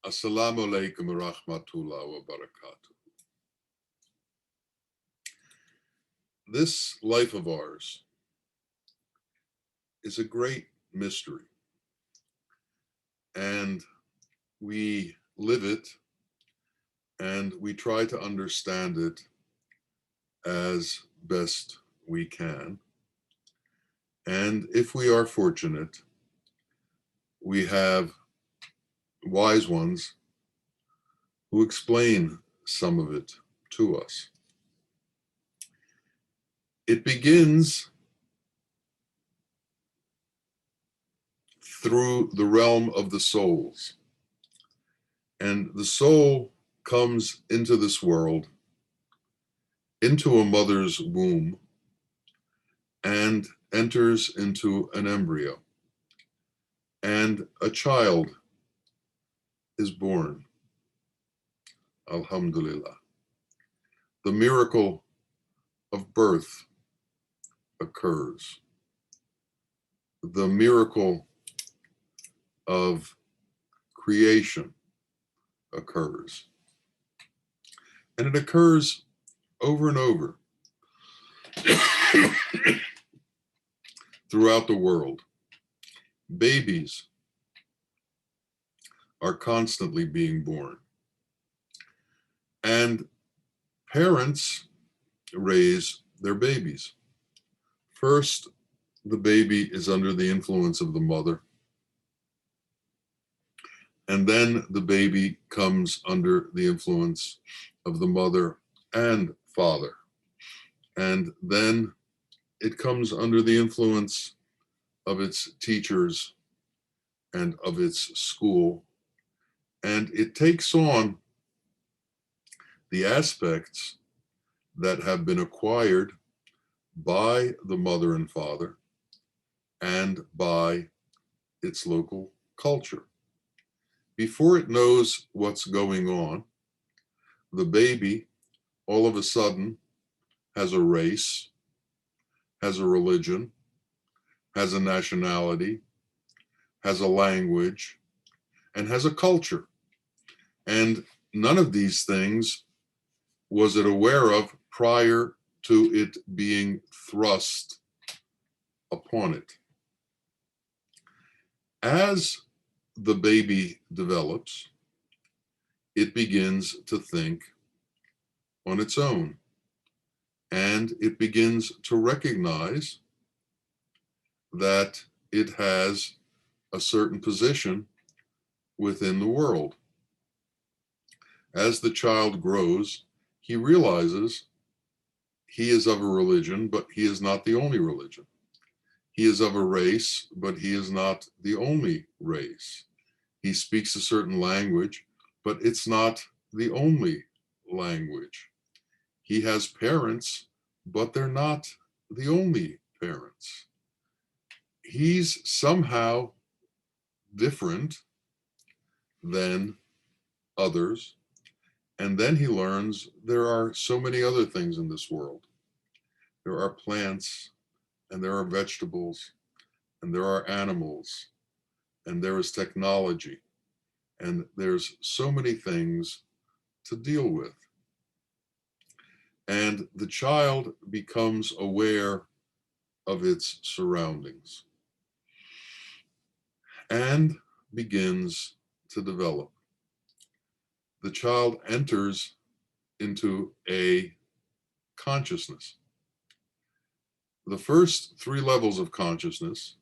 Assalamu alaikum wa rahmatullah wa barakatuh. This life of ours is a great mystery, and we live it and we try to understand it as best we can. And if we are fortunate, we have wise ones who explain some of it to us. It begins through the realm of the souls. And the soul comes into this world, into a mother's womb, and enters into an embryo. And a child is born. Alhamdulillah. The miracle of birth occurs. The miracle of creation occurs. And it occurs over and over throughout the world. Babies are constantly being born. And parents raise their babies. First, the baby is under the influence of the mother. And then the baby comes under the influence of the mother and father. And then it comes under the influence of its teachers and of its school. And it takes on the aspects that have been acquired by the mother and father and by its local culture. Before it knows what's going on, the baby all of a sudden has a race, has a religion, has a nationality, has a language, and has a culture. And none of these things was it aware of prior to it being thrust upon it. As the baby develops, it begins to think on its own, and it begins to recognize that it has a certain position within the world. As the child grows, he realizes he is of a religion, but he is not the only religion. He is of a race, but he is not the only race. He speaks a certain language, but it's not the only language. He has parents, but they're not the only parents. He's somehow different than others. And then he learns there are so many other things in this world. There are plants, and there are vegetables, and there are animals, and there is technology, and there's so many things to deal with. And the child becomes aware of its surroundings and begins to develop. The child enters into a consciousness. The first three levels of consciousness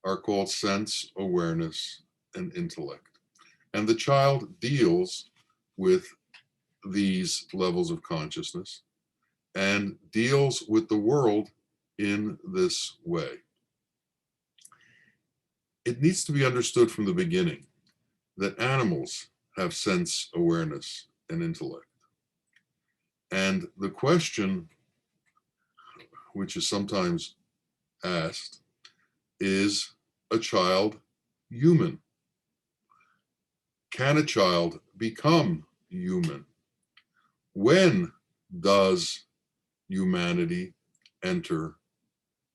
are called sense, awareness, and intellect. And the child deals with these levels of consciousness and deals with the world in this way. It needs to be understood from the beginning that animals have sense, awareness, and intellect. And the question, which is sometimes asked, is a child human? Can a child become human? When does humanity enter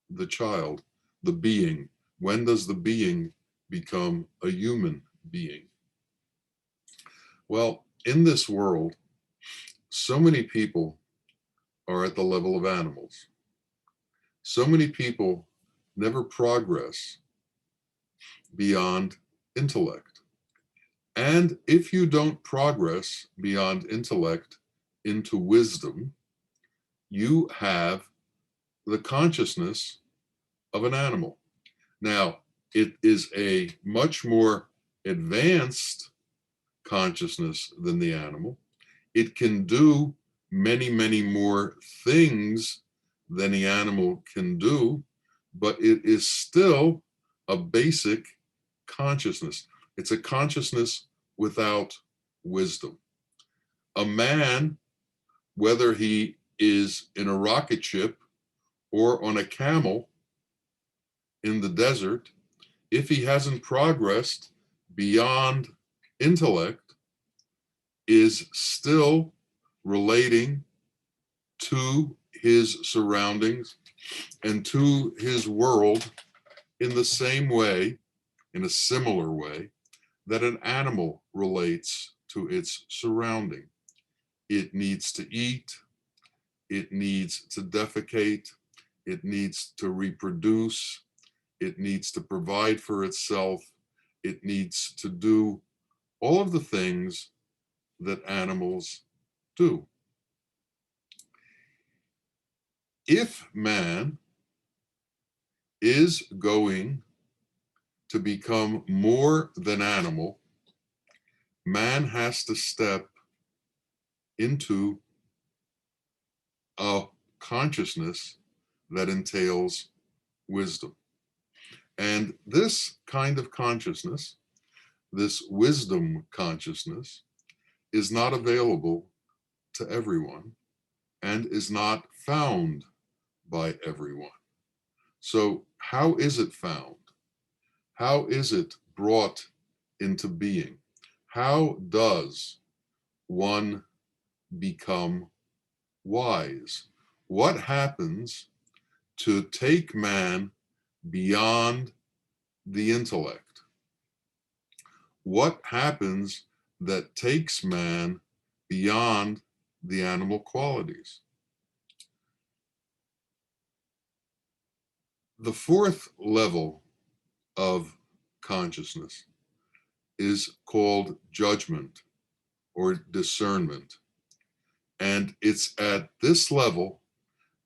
the child, the being? When does the being become a human being? Well, in this world, so many people are at the level of animals. So many people never progress beyond intellect. And if you don't progress beyond intellect into wisdom, you have the consciousness of an animal. Now, it is a much more advanced consciousness than the animal. It can do many, many more things than the animal can do, but it is still a basic consciousness. It's a consciousness without wisdom. A man, whether he is in a rocket ship or on a camel in the desert, if he hasn't progressed beyond intellect, is still relating to his surroundings and to his world in the same way, in a similar way, that an animal relates to its surrounding. It needs to eat, it needs to defecate, it needs to reproduce, it needs to provide for itself, it needs to do all of the things that animals do. If man is going to become more than animal, man has to step into a consciousness that entails wisdom. And this kind of consciousness, this wisdom consciousness, is not available to everyone and is not found by everyone. So, how is it found? How is it brought into being? How does one become wise? What happens to take man beyond the intellect? What happens that takes man beyond the animal qualities? The fourth level of consciousness is called judgment or discernment. And it's at this level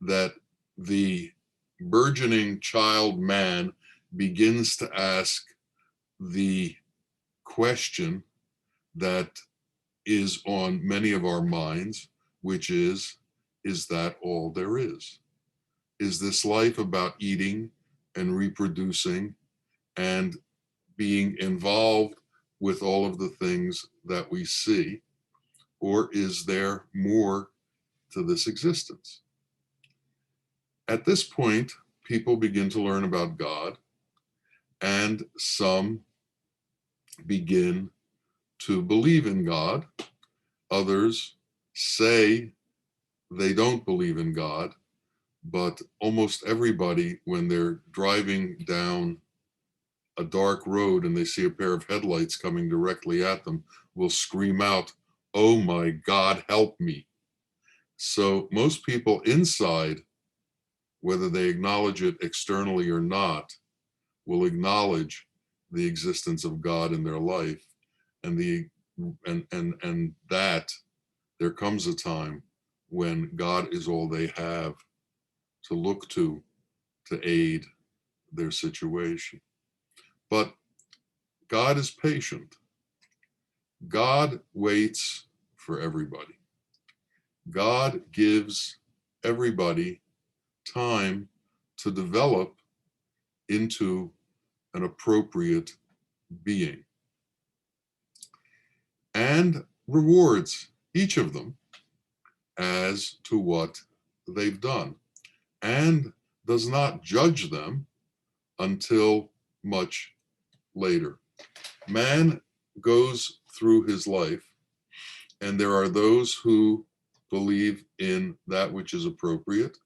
that the burgeoning child man begins to ask the question that is on many of our minds, which is that all there is? Is this life about eating and reproducing and being involved with all of the things that we see? Or is there more to this existence? At this point, people begin to learn about God, and some begin to believe in God. Others say they don't believe in God, but almost everybody, when they're driving down a dark road and they see a pair of headlights coming directly at them, will scream out, "Oh my God, help me." So most people inside, whether they acknowledge it externally or not, will acknowledge the existence of God in their life, and that there comes a time when God is all they have to look to aid their situation. But God is patient. God waits for everybody. God gives everybody time to develop into an appropriate being and rewards each of them as to what they've done and does not judge them until much later. Man goes through his life, and there are those who believe in that which is appropriate,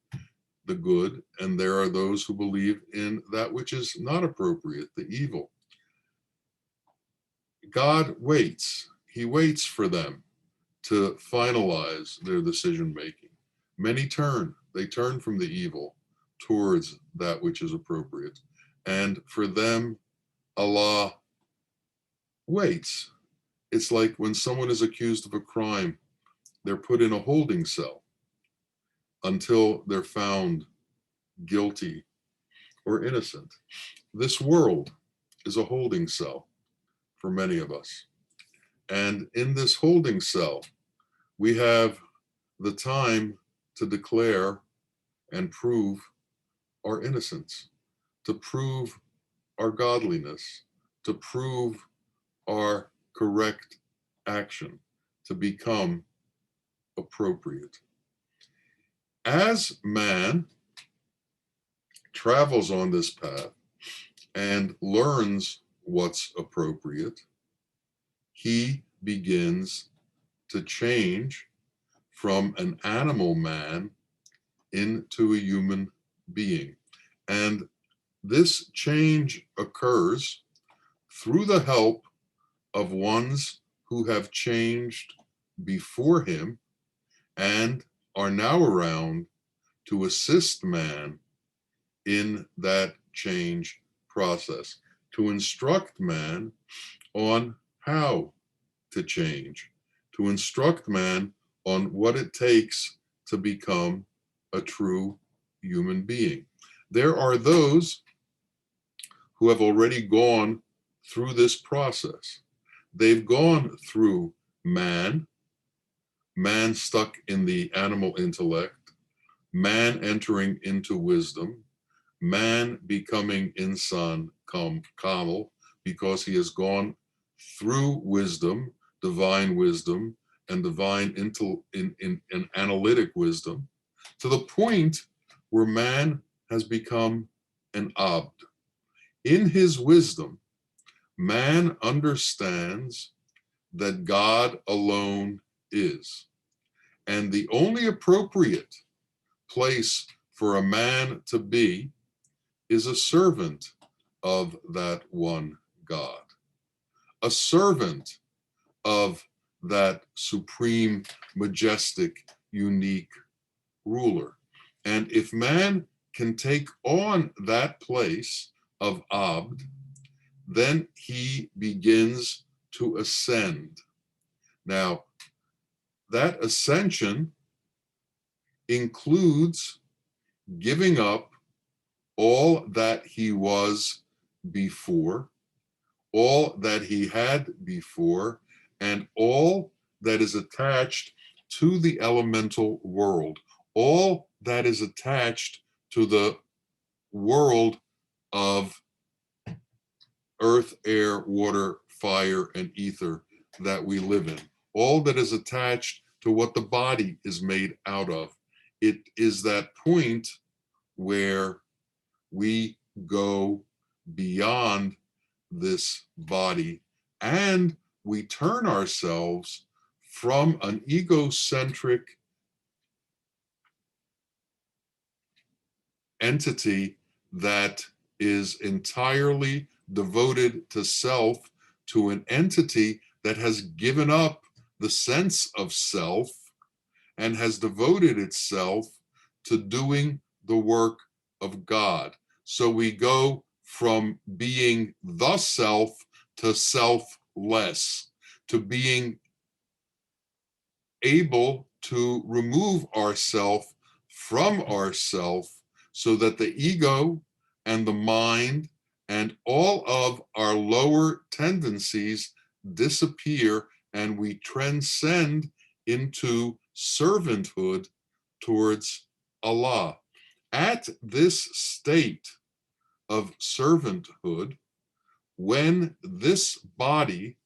the good, and there are those who believe in that which is not appropriate, the evil. God waits. he waits for them to finalize their decision making. Many they turn from the evil towards that which is appropriate. And for them, Allah waits. It's like when someone is accused of a crime, they're put in a holding cell until they're found guilty or innocent. This world is a holding cell for many of us. And in this holding cell, we have the time to declare and prove our innocence, to prove our godliness, to prove our correct action, to become appropriate. As man travels on this path and learns what's appropriate, he begins to change from an animal man into a human being. And this change occurs through the help of ones who have changed before him and are now around to assist man in that change process, to instruct man on how to change, to instruct man on what it takes to become a true human being. There are those who have already gone through this process. They've gone through man stuck in the animal intellect, man entering into wisdom, man becoming insan kamil, because he has gone through wisdom, divine wisdom, and divine in analytic wisdom, to the point where man has become an abd. In his wisdom, man understands that God alone is. And the only appropriate place for a man to be is a servant of that one God, a servant of that supreme, majestic, unique ruler. And if man can take on that place of Abd, then he begins to ascend. Now, that ascension includes giving up all that he was before, all that he had before, and all that is attached to the elemental world, all that is attached to the world of earth, air, water, fire, and ether that we live in, all that is attached to what the body is made out of. It is that point where we go beyond this body and we turn ourselves from an egocentric entity that is entirely devoted to self to an entity that has given up the sense of self and has devoted itself to doing the work of God. So we go from being the self to selfless, to being able to remove ourself from ourself so that the ego and the mind and all of our lower tendencies disappear and we transcend into servanthood towards Allah. At this state of servanthood, when this body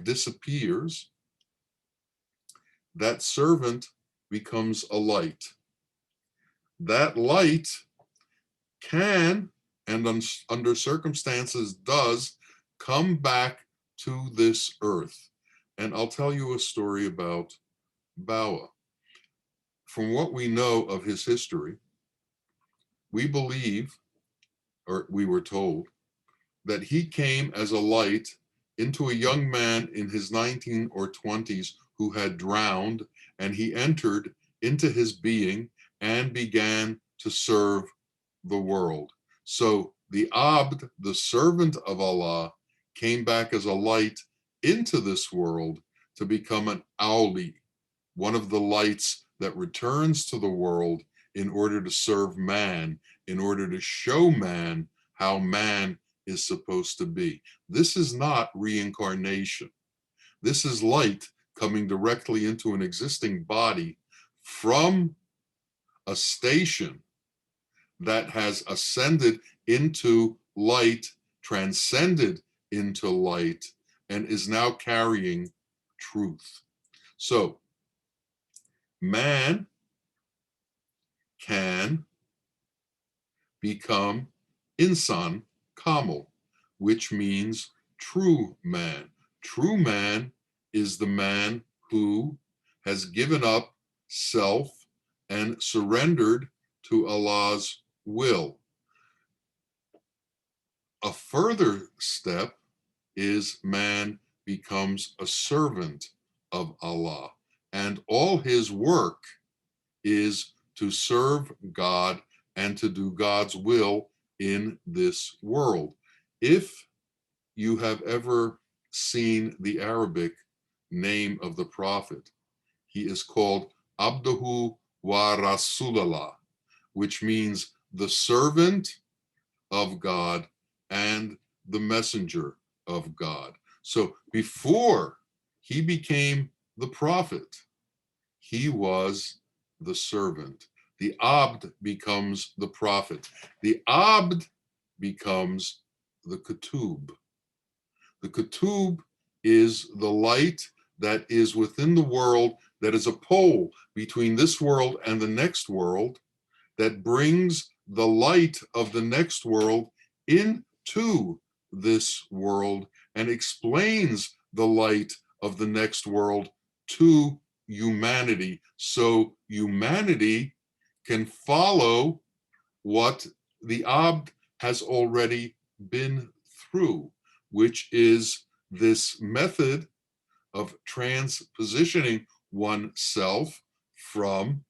disappears, that servant becomes a light. That light can, and under circumstances does, come back to this earth. And I'll tell you a story about Bawa. From what we know of his history, we believe, or we were told, that he came as a light into a young man in his 19 or 20s who had drowned, and he entered into his being and began to serve the world. So the Abd, the servant of Allah, came back as a light into this world to become an Awli, one of the lights that returns to the world in order to serve man, in order to show man how man is supposed to be. This is not reincarnation. This is light coming directly into an existing body from a station that has ascended into light, transcended into light, and is now carrying truth. So, man can become insan kamil, which means true man. True man is the man who has given up self and surrendered to Allah's will. A further step is man becomes a servant of Allah, and all his work is to serve God and to do God's will in this world. If you have ever seen the Arabic name of the Prophet, he is called Abduhu wa Rasulallah, which means the servant of God and the messenger of God. So before he became the prophet, he was the servant. The Abd becomes the prophet. The Abd becomes the Kutub. The Kutub is the light that is within the world, that is a pole between this world and the next world, that brings the light of the next world into this world and explains the light of the next world to humanity, so humanity can follow what the Abd has already been through, which is this method of transpositioning oneself from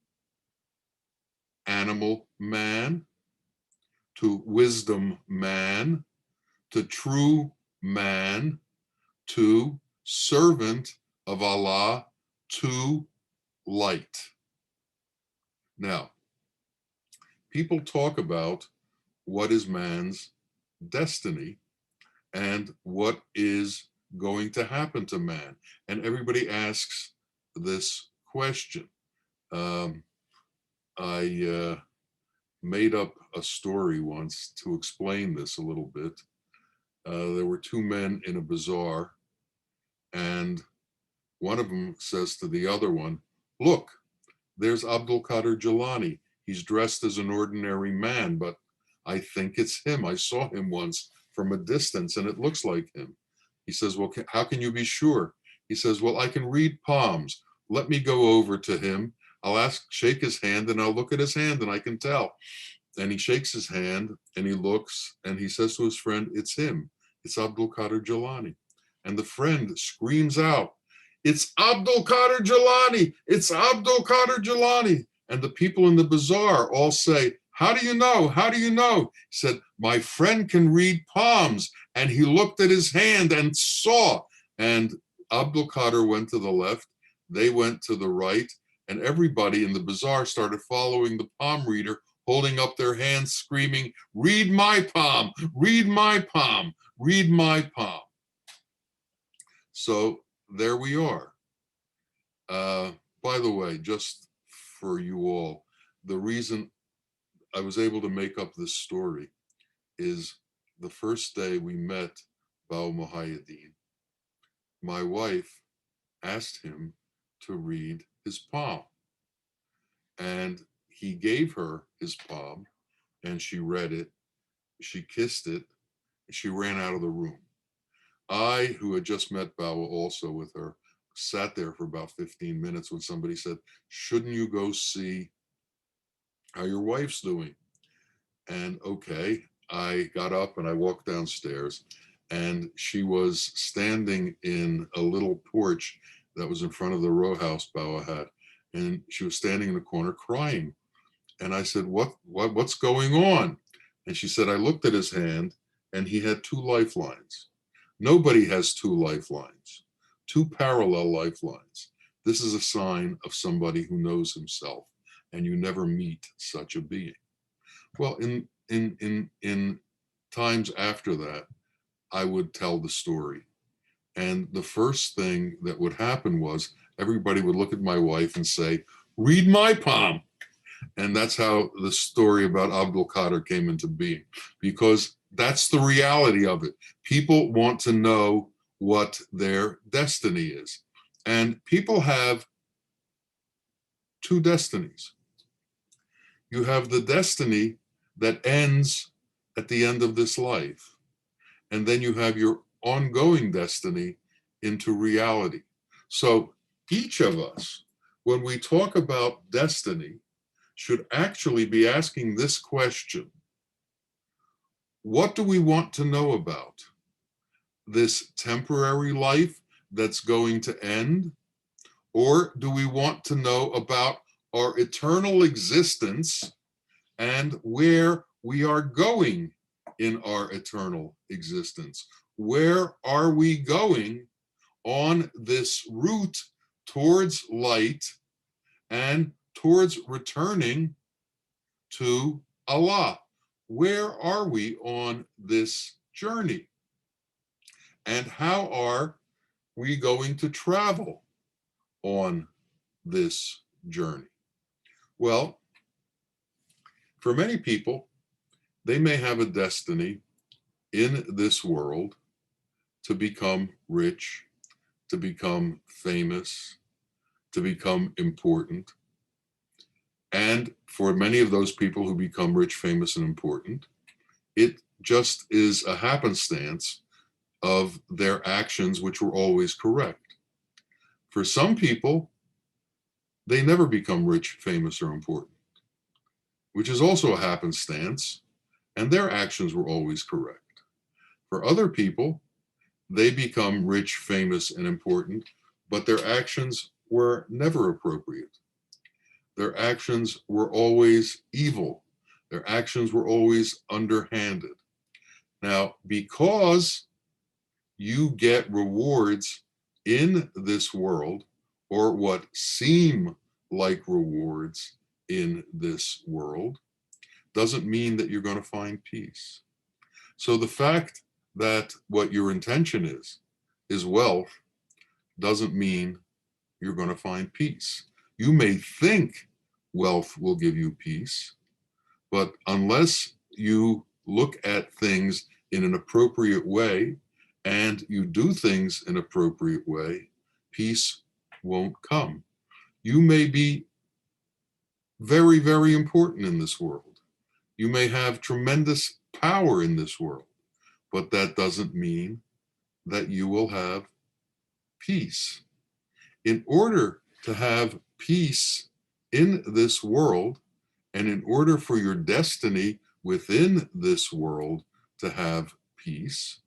animal man to wisdom man to true man to servant of Allah to light. Now, people talk about what is man's destiny and what is going to happen to man. And everybody asks this question. I made up a story once to explain this a little bit. There were two men in a bazaar, and one of them says to the other one, "Look, there's Abdul Qadir Jilani. He's dressed as an ordinary man, but I think it's him. I saw him once from a distance and it looks like him." He says, "Well, how can you be sure?" He says, "Well, I can read palms. Let me go over to him. I'll shake his hand, and I'll look at his hand and I can tell." And he shakes his hand and he looks and he says to his friend, "It's him. It's Abdul Qadir Jilani." And the friend screams out, "It's Abdul Qadir Jilani! It's Abdul Qadir Jilani!" And the people in the bazaar all say, "How do you know? How do you know?" He said, "My friend can read palms." And he looked at his hand and saw. And Abdul Qadir went to the left, they went to the right, and everybody in the bazaar started following the palm reader, holding up their hands, screaming, "Read my palm, read my palm, read my palm." So there we are. By the way, just for you all, the reason I was able to make up this story is the first day we met Bawa Muhaiyaddeen, my wife asked him to read his palm. And he gave her his palm, and she read it, she kissed it, and she ran out of the room. I, who had just met Bawa also with her, sat there for about 15 minutes when somebody said, "Shouldn't you go see how your wife's doing?" And okay, I got up and I walked downstairs, and she was standing in a little porch that was in front of the row house Bawa had, and she was standing in the corner crying. And I said, what's going on? And she said, I looked at his hand and he had two lifelines. Nobody has two lifelines, two parallel lifelines. This is a sign of somebody who knows himself, and you never meet such a being. Well, in times after that, I would tell the story. And the first thing that would happen was everybody would look at my wife and say, read my palm. And that's how the story about Abdul Qadir came into being, because that's the reality of it. People want to know what their destiny is. And people have two destinies. You have the destiny that ends at the end of this life. And then you have your ongoing destiny into reality. So each of us, when we talk about destiny, should actually be asking this question: what do we want to know about this temporary life that's going to end? Or do we want to know about our eternal existence and where we are going in our eternal existence? Where are we going on this route towards light and towards returning to Allah? Where are we on this journey? And how are we going to travel on this journey? Well, for many people, they may have a destiny in this world to become rich, to become famous, to become important. And for many of those people who become rich, famous, and important, it just is a happenstance of their actions, which were always correct. For some people, they never become rich, famous, or important, which is also a happenstance, and their actions were always correct. For other people, they become rich, famous, and important, but their actions were never appropriate. Their actions were always evil. Their actions were always underhanded. Now, because you get rewards in this world, or what seem like rewards in this world, doesn't mean that you're going to find peace. So the fact that what your intention is wealth, doesn't mean you're going to find peace. You may think wealth will give you peace, but unless you look at things in an appropriate way and you do things in an appropriate way, peace won't come. You may be very, very important in this world. You may have tremendous power in this world, but that doesn't mean that you will have peace. In order to have peace in this world, and in order for your destiny within this world to have peace,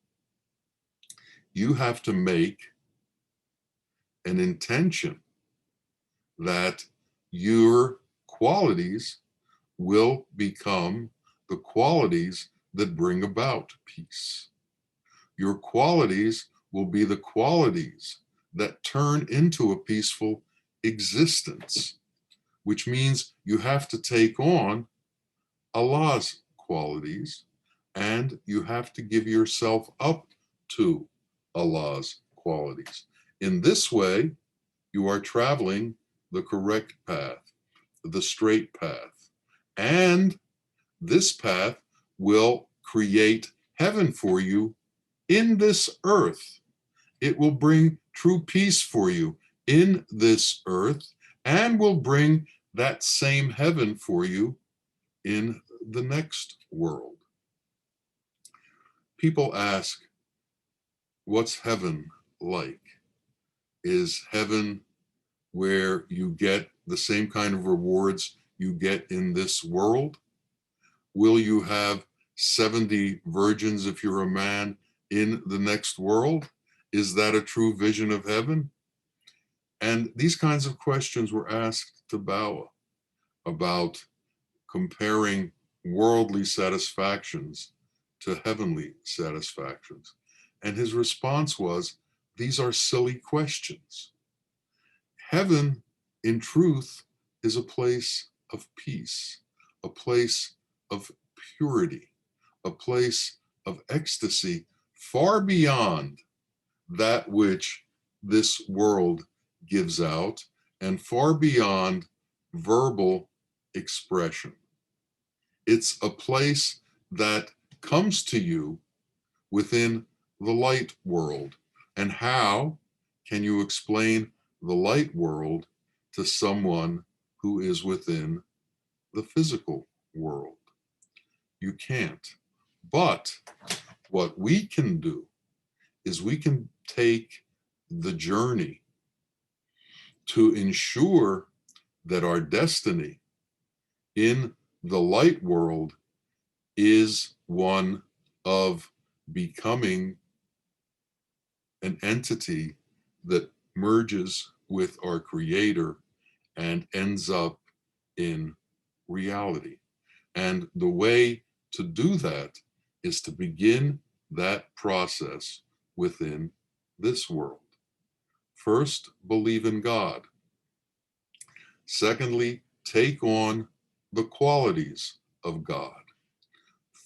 you have to make an intention that your qualities will become the qualities that bring about peace. Your qualities will be the qualities that turn into a peaceful existence, which means you have to take on Allah's qualities, and you have to give yourself up to Allah's qualities. In this way, you are traveling the correct path, the straight path. And this path will create heaven for you in this earth. It will bring true peace for you in this earth, and will bring that same heaven for you in the next world. People ask, what's heaven like? Is heaven where you get the same kind of rewards you get in this world? Will you have 70 virgins if you're a man in the next world? Is that a true vision of heaven? And these kinds of questions were asked to Bawa about comparing worldly satisfactions to heavenly satisfactions. And his response was, these are silly questions. Heaven, in truth, is a place of peace, a place of purity, a place of ecstasy far beyond that which this world gives out and far beyond verbal expression. It's a place that comes to you within the light world. And how can you explain the light world to someone who is within the physical world? You can't. But what we can do is we can take the journey to ensure that our destiny in the light world is one of becoming an entity that merges with our Creator and ends up in reality. And the way to do that is to begin that process within this world. First, believe in God. Secondly, take on the qualities of God.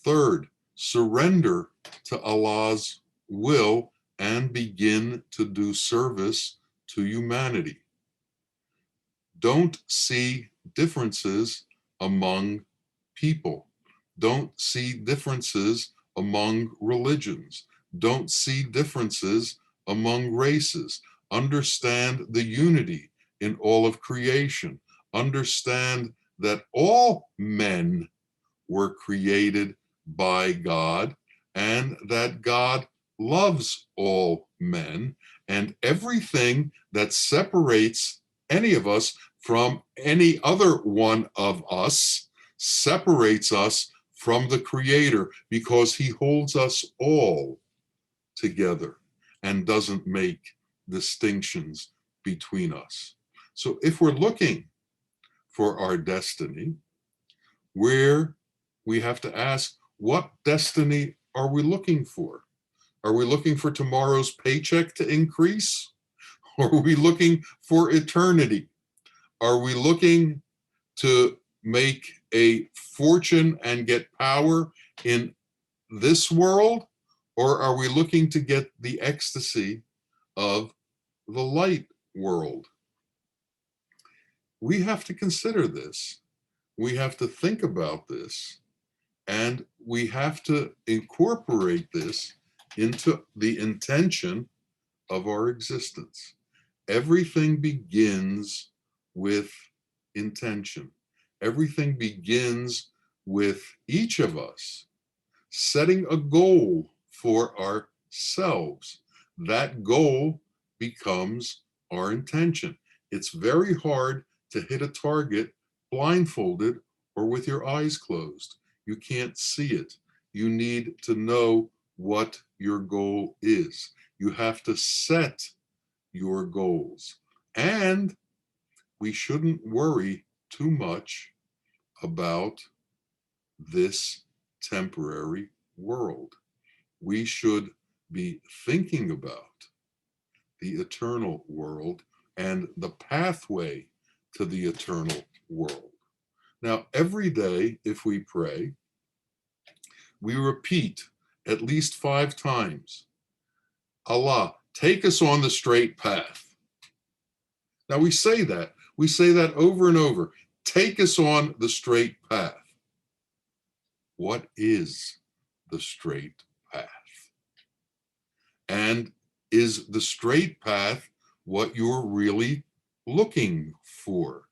Third, surrender to Allah's will and begin to do service to humanity. Don't see differences among people. Don't see differences among religions. Don't see differences among races. Understand the unity in all of creation. Understand that all men were created by God and that God loves all men, and everything that separates any of us from any other one of us separates us from the Creator, because he holds us all together and doesn't make distinctions between us. So if we're looking for our destiny, we have to ask, what destiny are we looking for? Are we looking for tomorrow's paycheck to increase? Or are we looking for eternity? Are we looking to make a fortune and get power in this world? Or are we looking to get the ecstasy of the light world? We have to consider this. We have to think about this. And we have to incorporate this into the intention of our existence. Everything begins with intention. Everything begins with each of us setting a goal for ourselves. That goal becomes our intention. It's very hard to hit a target blindfolded or with your eyes closed. You can't see it. You need to know what your goal is. You have to set your goals. And we shouldn't worry too much about this temporary world. We should be thinking about the eternal world and the pathway to the eternal world. Now, every day, if we pray, we repeat at least 5 times, Allah, take us on the straight path. Now, we say that over and over. Take us on the straight path. What is the straight path? And is the straight path what you're really looking for?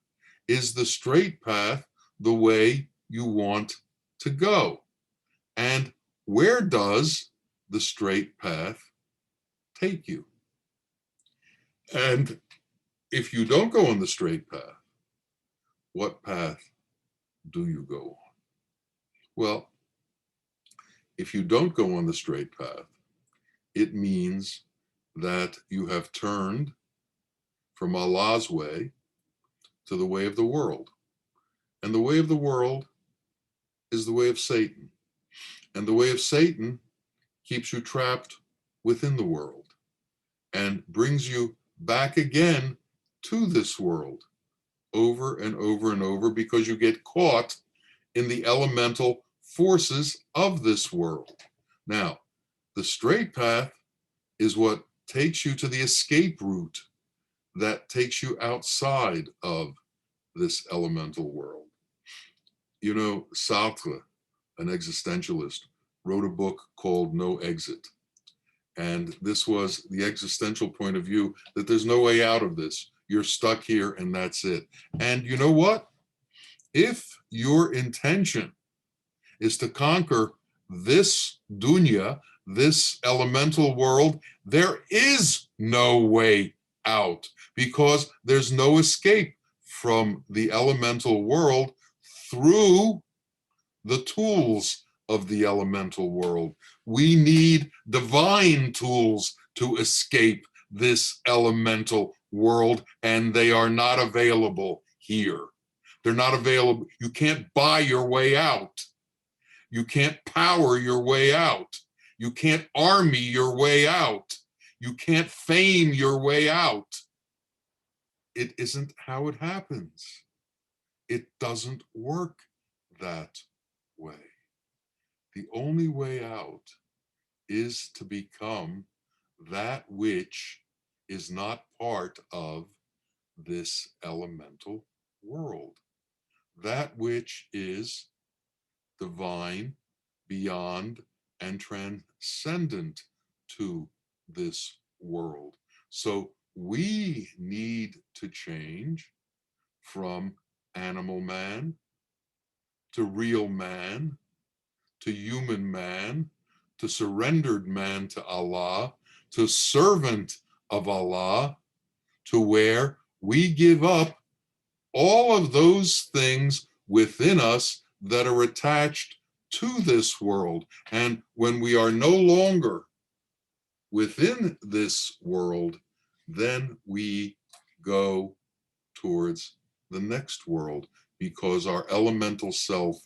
Is the straight path the way you want to go? And where does the straight path take you? And if you don't go on the straight path, what path do you go on? Well, if you don't go on the straight path, it means that you have turned from Allah's way to the way of the world. And the way of the world is the way of Satan. And the way of Satan keeps you trapped within the world and brings you back again to this world over and over and over, because you get caught in the elemental forces of this world. Now, the straight path is what takes you to the escape route that takes you outside of this elemental world. You know, Sartre, an existentialist, wrote a book called No Exit. And this was the existential point of view, that there's no way out of this. You're stuck here and that's it. And you know what? If your intention is to conquer this dunya, this elemental world, there is no way out, because there's no escape from the elemental world through the tools of the elemental world. We need divine tools to escape this elemental world, and they are not available here. They're not available. You can't buy your way out. You can't power your way out. You can't army your way out. You can't fame your way out. It isn't how it happens. It doesn't work that way. The only way out is to become that which is not part of this elemental world, that which is divine, beyond, and transcendent to this world. So we need to change from animal man to real man to human man to surrendered man to Allah to servant of Allah, to where we give up all of those things within us that are attached to this world. And when we are no longer within this world, then we go towards the next world, because our elemental self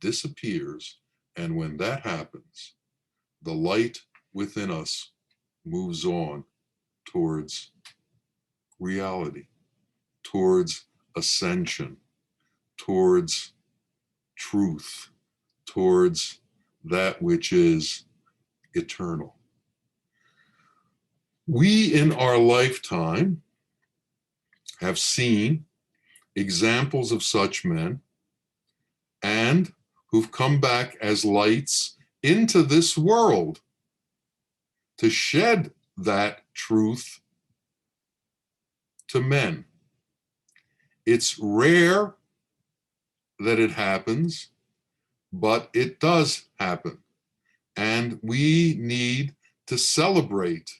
disappears. And when that happens, the light within us moves on towards reality, towards ascension, towards truth, towards that which is eternal. We in our lifetime have seen examples of such men, and who've come back as lights into this world to shed that truth to men. It's rare that it happens, but it does happen. And we need to celebrate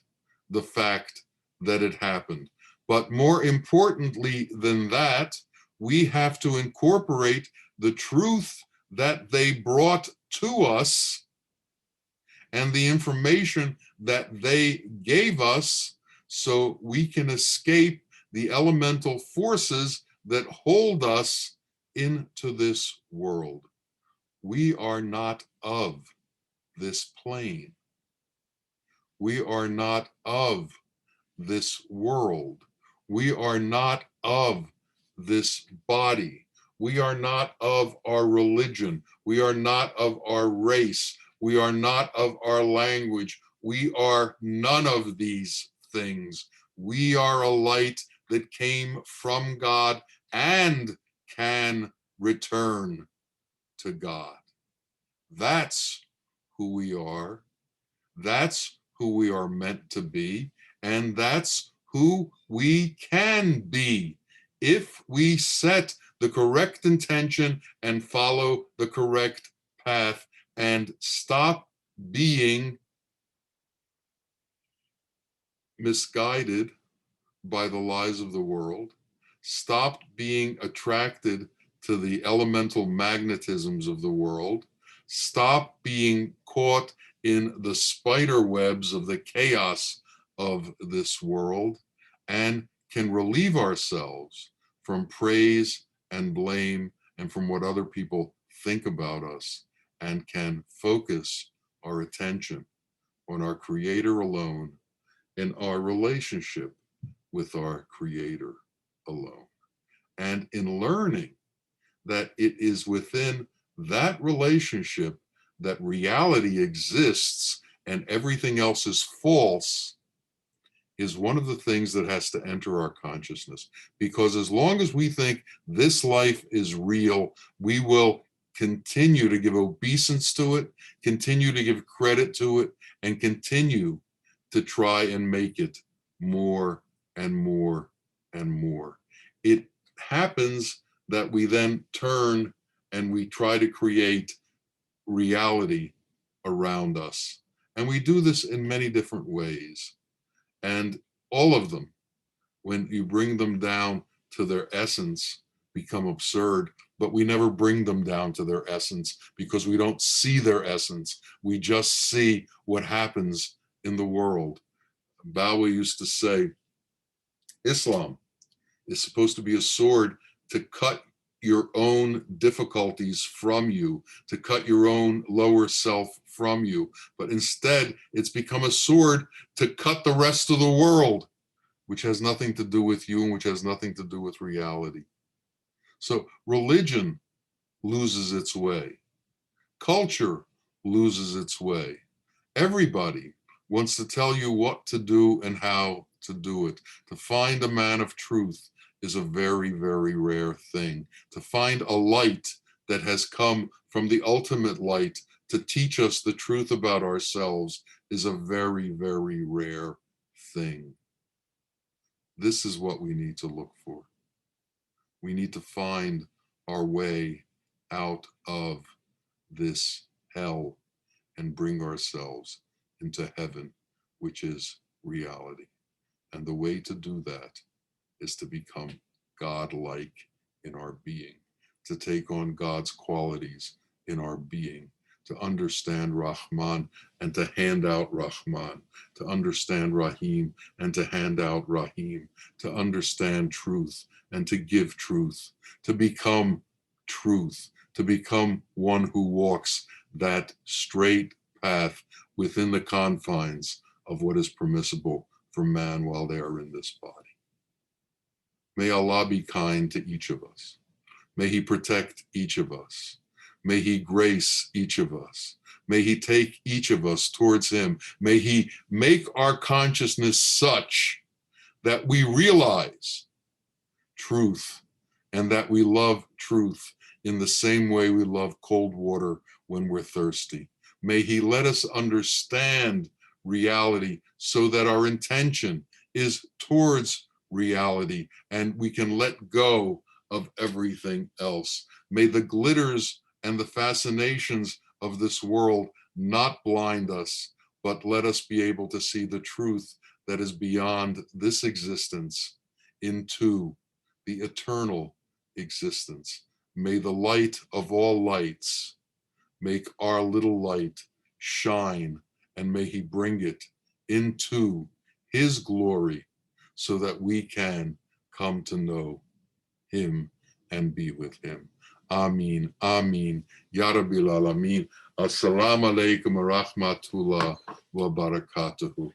the fact that it happened. But more importantly than that, we have to incorporate the truth that they brought to us and the information that they gave us, so we can escape the elemental forces that hold us into this world. We are not of this plane. We are not of this world. We are not of this body. We are not of our religion. We are not of our race. We are not of our language. We are none of these things. We are a light that came from God and can return to God. That's who we are. That's who we are meant to be. And that's who we can be if we set the correct intention and follow the correct path and stop being misguided by the lies of the world, stop being attracted to the elemental magnetisms of the world, stop being caught in the spider webs of the chaos of this world, and can relieve ourselves from praise and blame and from what other people think about us, and can focus our attention on our Creator alone, in our relationship with our Creator alone. And in learning that it is within that relationship that reality exists and everything else is false, is one of the things that has to enter our consciousness. Because as long as we think this life is real, we will continue to give obeisance to it, continue to give credit to it, and continue to try and make it more and more and more. It happens that we then turn and we try to create reality around us. And we do this in many different ways. And all of them, when you bring them down to their essence, become absurd, but we never bring them down to their essence because we don't see their essence. We just see what happens in the world. Bawa used to say, Islam is supposed to be a sword to cut your own difficulties from you, to cut your own lower self from you. But instead, it's become a sword to cut the rest of the world, which has nothing to do with you and which has nothing to do with reality. So religion loses its way. Culture loses its way. Everybody wants to tell you what to do and how to do it. To find a man of truth is a very, very rare thing. To find a light that has come from the ultimate light to teach us the truth about ourselves is a very, very rare thing. This is what we need to look for. We need to find our way out of this hell and bring ourselves into heaven, which is reality. And the way to do that is to become God-like in our being, to take on God's qualities in our being, to understand Rahman and to hand out Rahman, to understand Rahim and to hand out Rahim, to understand truth and to give truth, to become truth, to become one who walks that straight path within the confines of what is permissible for man while they are in this body. May Allah be kind to each of us. May He protect each of us. May He grace each of us. May He take each of us towards Him. May He make our consciousness such that we realize truth and that we love truth in the same way we love cold water when we're thirsty. May He let us understand reality so that our intention is towards reality and we can let go of everything else. May the glitters and the fascinations of this world not blind us, but let us be able to see the truth that is beyond this existence into the eternal existence. May the light of all lights make our little light shine, and may He bring it into His glory so that we can come to know Him and be with Him. Ameen, Ameen, Ya Rabbil Alameen. Assalamu alaikum wa rahmatullah wa barakatuhu.